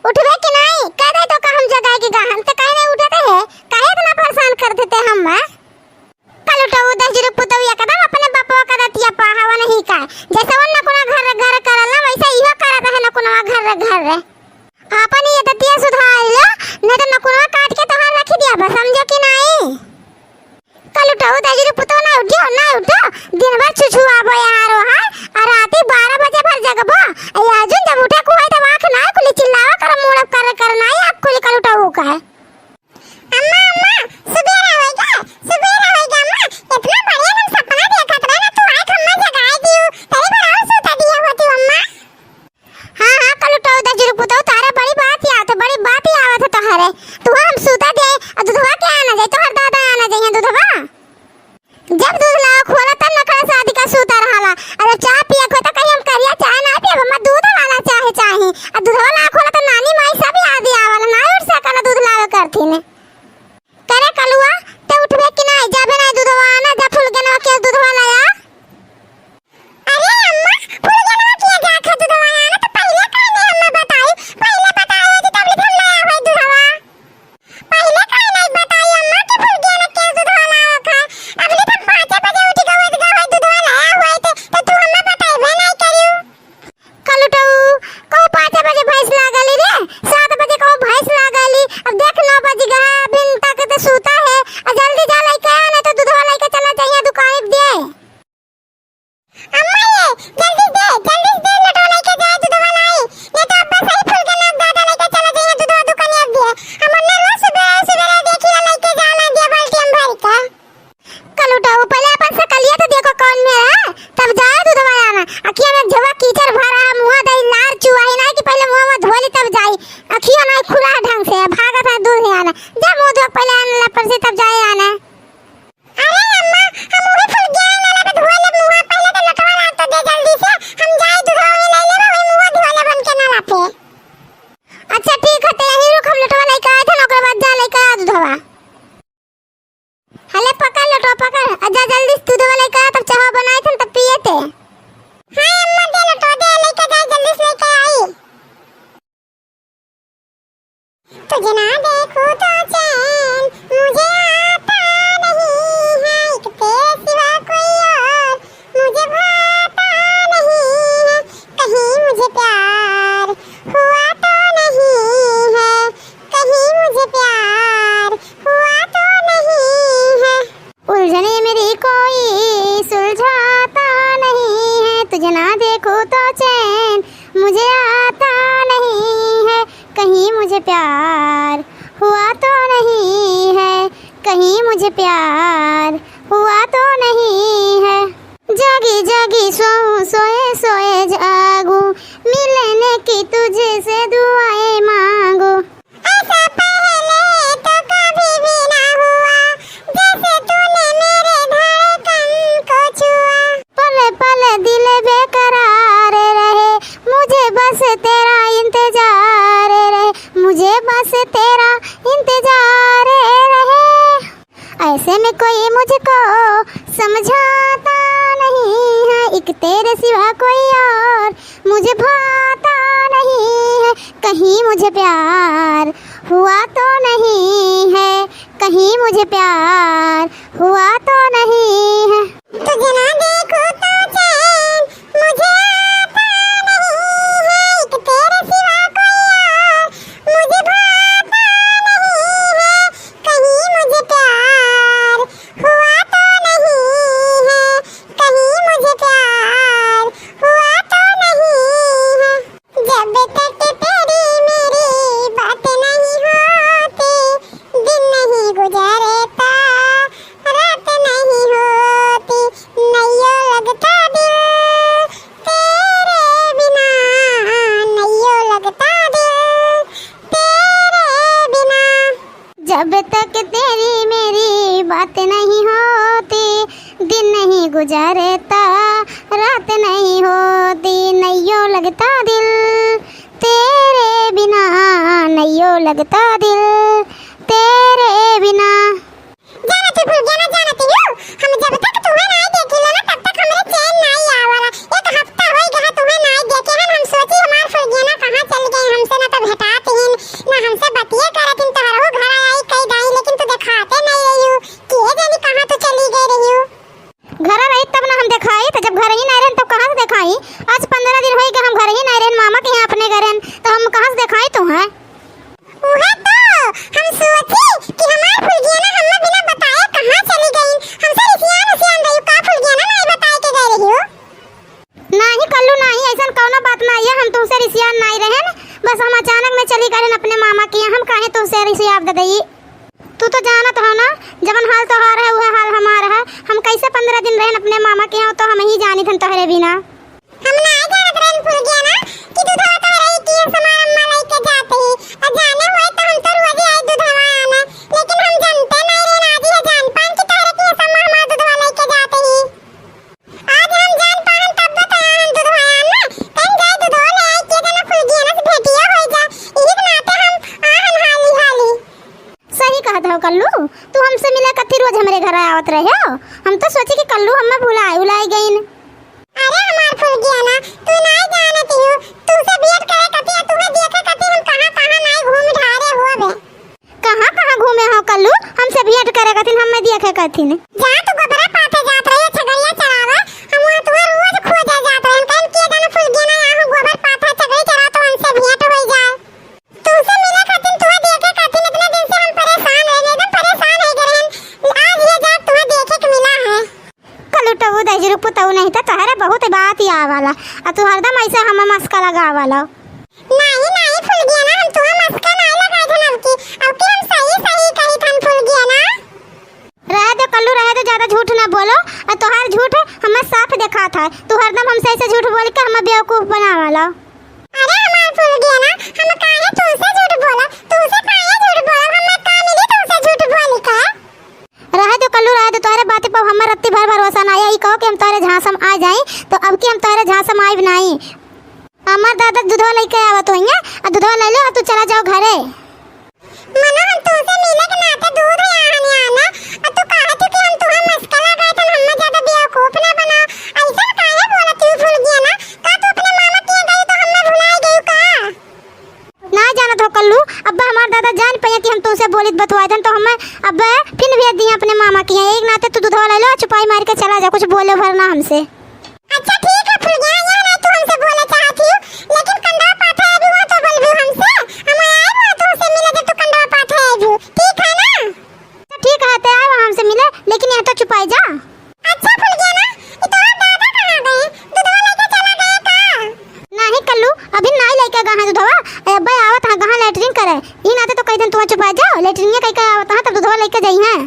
उठबे कि नहीं? कह दे तो का हम जगाए कि गा हम तो कहीं नहीं उठते है। काहे इतना परेशान कर देते हम में? कल उठो उधर जुर पुतविया कदम अपने बापवा का दतिया पहावा नहीं का। जैसे वो न कोना घर घर करल ना वैसे इहो करत है न कोना घर रे। अपन ये दतिया सुधार लो नहीं तो न कोना काट के तोहार रख दिया बस समझो कि नहीं? कल उठो उधर जुर पुतव ना उठो दिन भर छुछुआ बो यार ओहा और राती 12 बजे भर जगबो। याजुन जब उठे को है तो आंख ना खुली चिल्लावा कर मुंह कर ना आंख खुली कल उठो का है। अम्मा सुबेरा होएगा अम्मा इतना बढ़िया हम सपना देखत रहे ना तू आंख अम्मा जगाए दियो तेरी बनाओ सोता दिया होती अम्मा। हां कल उठो उधर जुर पुतव तारे बड़ी बात ही आवत है तोहरे। तू हम सूता दे और दूधवा के आना जाए तोहर दादा आना जाए दूधवा। जब दूध ला खोला तब नखरा शादी का सूता रहला। अरे चाय पिया को तो कहीं हम करिया चाय ना पिया मम्मा दूध वाला चाहे और दूध वाला खोला तो नानी माई सब याद आवाला ना उठ सकला दूध लावे करथीन। करे कलुआ ते उठबे कि नहीं? जाबे नहीं दूधवा आना जा फूल के नवा के दूधवा लाया। अरे अम्मा फूल के नवा के जा के दूधवा आना तो पहले काहे नहीं हमें बताई? पहले बताओ कि तब हम लाया है दूधवा। पहले काहे नहीं बताई अम्मा कि फूल के नवा के दूधवा लाया का? अगले तो 5 बजे उठ गए दूधवा लाया हुआ तो तू हमें बताइबे नहीं करियो। कल उठो को 5 बजे भैंस लागली रे 7 बजे को भैंस लागली। अब देख 9 बज गया बिन तक तो सूता है और जल्दी जा लेके आ नहीं तो दूधवा लेके चला जाइए दुकान दे। अम्मा ये जल्दी दे लटो लेके जाए दूधवा लाई नहीं तो अब्बा सही फूल के नाम दादा लेके चला जाइए दूधवा दुकान दे। हम नरवा सुबह देखिए लेके जाना दे बाल्टी में भर के। कल उठो पहले अपन सकलिया तो देखो कौन में है तब जाए दूधवा आना। अखिया में झवा कीचड़ भरा है मुंह दई लार चुआई ना कि पहले मुंह में धोली तब जाई। अखिया नहीं खुला ढंग से भागत है दूध है आना जा मुंह धो पहले आने पर से तब जाए आना। अरे अम्मा हम मुंह फूल गया ना लगा धो ले मुंह पहले तो लटवा ला तो दे जल्दी से हम जाए दूधवा ले ले वही मुंह धो ले बन के ना लाते। अच्छा ठीक है ते यही रुक हम लटवा लेके आए थे ओकर बाद जा लेके आ दूधवा। हले पकड़ लटो पकड़ आजा जल्दी दूधवा लेके आ तब चाह बनाए थे तब पिए थे। हां अम्मा दे लटो दे लेके जा जल्दी से लेके आई। तुझे ना देखूं तो चैन मुझे आता नहीं है एक तेरे सिवा कोई और मुझे भाता नहीं है कहीं मुझे प्यार हुआ तो नहीं है कहीं मुझे प्यार हुआ तो नहीं है। उलझने मेरी कोई सुलझाता नहीं है तुझे ना देखूं तो चैन मुझे आता नहीं है कहीं मुझे प्यार हुआ तो नहीं है कहीं मुझे प्यार हुआ तो नहीं है। जागी जागी सोए जागूं मिलने की तुझे से दुआएं मांगू। ऐसा पहले तो कभी भी ना हुआ जैसे तूने मेरे धड़कन को छुआ। पल पल दिल बेकरार रहे मुझे बस तेरा इंतजार रहे मुझे बस तेरा इंतजार रहे। ऐसे में कोई मुझको समझाता नहीं है एक तेरे सिवा कोई और मुझे भाता नहीं है कहीं मुझे प्यार हुआ तो नहीं है कहीं मुझे प्यार हुआ तो नहीं है। तुझे ना देखूं तो चैन मुझे आता नहीं है एक तेरे सिवा कोई और मुझे भाता नहीं है कहीं मुझे प्यार हुआ तो नहीं है कहीं मुझे प्यार हुआ तो नहीं है। जब तक तेरी मेरी बात नहीं होती दिन नहीं गुजरता रात नहीं होती नैयो लगता दिल तेरे बिना नैयो लगता दिल तेरे बिना। जब तक तेरी मेरी बात नहीं होती दिन नहीं गुजरता रात नहीं होती नैयो लगता दिल तेरे बिना नैयो लगता दिल तेरे बिना। जाना तू भूल गया ना जाना तू हम जब तक तुम्हें नहीं देखी ना तब तक हमें चैन नहीं आवाला। एक हफ्ता हो गया तुम्हें नहीं देखे हम सोची हमार फुल गया ना कहां चल गए हमसे ना तो भेटा ऐसा कौनो बात ना है, हम तुमसे रिसियान नहीं रहे, बस हम अचानक में चली गए अपने मामा के यहाँ, हम काहे तुमसे रिसियाब दे दई। तू तो जानत हो ना जबन हाल तोहार है वह हाल हमारा है। हम कैसे 15 दिन रहे अपने मामा के यहाँ, तो हम ही जानी थन तोहरे बिना। हम ना जानत रहन फूल गया ना कि दूधवा तो रही कि हमार अम्मा लेके जाते ही, और जाने हुए तो हम तो रोज आई दूधवा आना, लेकिन हम जानते नहीं रे नाजी है जान पान की तरह कि अम्मा हमार दूधवा लेके जाते ही। आज हम जान पान तब बताया हम दूधवा आना कहीं जाए दूधवा ले आई के जना फूल गया ना भेटिया हो जा, इही नाते हम आहन हाली हाली। सही कहत हो कल्लू, तू हमसे मिले कथी रोज हमरे घर आवत रहे हो। हम तो सोचे कि कल्लू हमें भुलाई गईन। अरे हमार फूल गया ना तू नहीं जानती हो, तू से भेंट करे कती तुम्हें देखे कती हम कहां नहीं घूम ढारे हो बे। कहां घूमे हो कल्लू, हमसे भेंट करे कथिन, हमें देखे कथिन। जा तू गोबरा पाथे जात रही छगड़िया चरावा, हम वहां तू रोज खोजे जात रहन कहीं के जाने फूल गया ना यहाँ गोबर पाथा छगड़ी चरा तो हमसे भेंट हो जाए। तू से मिले कतिन तुम्हें देखे कतिन, इतने दिन से हम परेशान रहे, एकदम परेशान हो गए हैं, आज ये जा तुम्हें देखे के मिला है। कल्लू टबू दजरू पुतऊ नहीं तो तोहरे बहुत बात ही आवाला, और तू हरदम ऐसे हमें मस्का लगावाला। नहीं फूल गया ना हम तुम्हें मस्का नहीं लगाए थे अब की हम सही कही थन फूल गया ना। रह दे कल्लू रह दे, ज्यादा झूठ ना बोलो, और तोहार झूठ हमें साफ देखा था। तू हरदम हमसे ऐसे झूठ बोल के हमें बेवकूफ बनावाला। अरे हमार फूल गया ना हम काहे तुमसे झूठ बोला, तुमसे काहे झूठ बोला, हम का मिली तुमसे झूठ बोली का। रह दे कल्लू रह दे, तोहरे बातें पर हमार रत्ती भर भरोसा ना आई। कहो कि हम तोहरे झांसम आ जाई तो अब की हम तोहरे झांसम आइब नहीं। हमार दादा दूधवा लेके आवत होइए, और दूधवा ले लो और तू चला जाओ घरे। मनो हम तुमसे मिले के नाते दूर आने आना, और तू काहे तू कि हम तुम्हें मस्का लगाए थे, हम ज्यादा बेवकूफ ना बनाओ। ऐसा काहे बोलत तू फूल गया ना, का तू अपने मामा के गई तो हमें भुला गई का। ना जानत हो कल्लू, अब्बा हमार दादा जान पाए कि हम तुमसे बोलित बतवाए थे, तो हमें अब्बा फिर भेज दिए अपने मामा के यहाँ। एक नाते तू दूधवा ले लो, छुपाई मार के चला जा, कुछ बोले भरना हमसे। अच्छा ठीक है फूल गया, ये नहीं तू हमसे बोले चाहती हो, लेकिन कंधा पाथा है भी वो तो बोल भी हमसे, हम आए वो तुमसे मिले जब तू कंधा पाथा है भी, ठीक है ना। ठीक है ते आए हमसे मिले, लेकिन यहाँ तो छुपाई जा। अच्छा फूल गया ना ये तो दादा कहाँ गए, दूधवा लेके चला गए का। नहीं कल्लू अभी नहीं लेके गए हैं दूधवा, अब्बा आवत हां कहां लैट्रिन करे, ई नाते तो कह दिन तुम छुपा जाओ, लैट्रिन में कह आवत हां तब दूधवा लेके जाई हैं।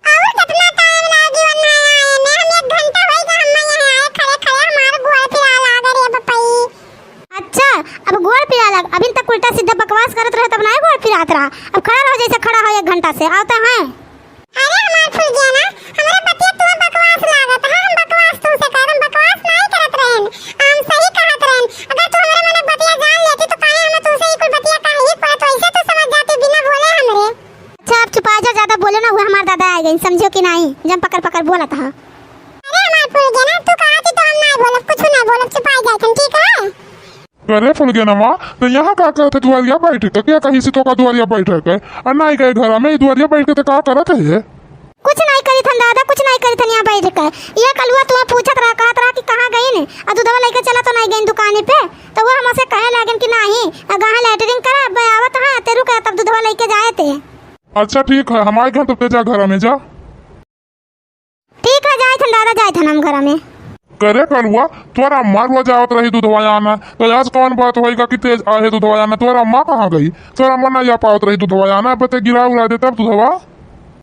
और कितना टाइम लागी वरना आए में, हम 1 घंटा होई का हम यहाँ आए खड़े हमारे गोड़ पिरा लाग रे बपई। अच्छा अब गोड़ पिरा लग, अभी तक उल्टा सीधा बकवास करत रहे तब ना गोड़ पिरात रहा, अब खड़ा रहो जैसे खड़ा हो 1 घंटा से आवता है। अरे हमार फूल गया ना हमारे बतिया तुम्हें बकवास लागत है, हम बकवास तुमसे कर, हम बकवास नहीं करत रहन, हम सही कहत रहन। अगर तू हमारे मन बतिया जान लेती तो काहे हम तुमसे ही कुल बतिया काहे ही पड़त, वैसे तो समझ जाती बिना बोले हमरे। अच्छा अब छुपा जाओ, ज्यादा बोलो ना, वो हमारे दादा आ गए, समझो कि नहीं, जब पकड़ बोला था। अरे हमार फूल गया ना तू कहा थी तो हम नहीं बोलब, कुछ ना बोलब, छुपा जाए तुम, ठीक है। अरे फुल गया ना माँ, तो यहाँ का करते दुआरिया बैठ के क्या कहीं से तो का दुआरिया बैठ के और नहीं गए घर में दुआरिया बैठ के तो का करत है। कुछ नहीं करी थन दादा, कुछ नहीं करी थन, यहाँ बैठ कर ये कलुआ तुम्हें पूछत रहा कहत रहा कि कहाँ गई ने, और दूधवा लेके चला तो नहीं गई दुकान पे, तो वो हमसे कहे लागन कि नहीं गाह लैटरिंग करा अब आवत हां तेरू का तब दूधवा लेके जाए थे। अच्छा ठीक है हमारे घर तो जा घर में जा। ठीक है जाए थन दादा, जाए थन हम घर में। करे कलुआ तोरा अम्मा रोज आवत रही दूधवा आना, तो आज कौन बात होएगा कि तेज आहे दूधवा आना, तोरा अम्मा कहाँ गई, तोरा अम्मा नहीं आ पावत रही दूधवा आना, बते गिरा उड़ा दे तब दूधवा।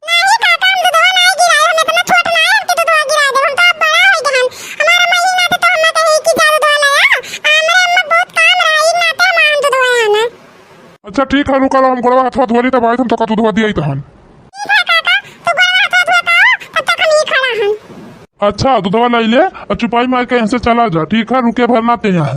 नहीं काका हम दूधवा नहीं गिराए, हम इतना छोट नहीं हम कि दूधवा गिरा दे, हम तो अब बड़ा हो गए, हमारा महीना तो हम कहीं कि जा दूधवा लाया, हमारे अम्मा बहुत काम रहा है नाते हम दूधवा आना। अच्छा ठीक है रुका हम गोड़वा हाथ धोली तब आए तुम तो का दूधवा दिया तहन। ठीक है काका तू गोड़वा हाथ धोता तब तक हम ही खड़ा हन। अच्छा दूधवा लाई ले और चुपाई मार के यहाँ से चला जा, ठीक है रुके भरना ते यहाँ।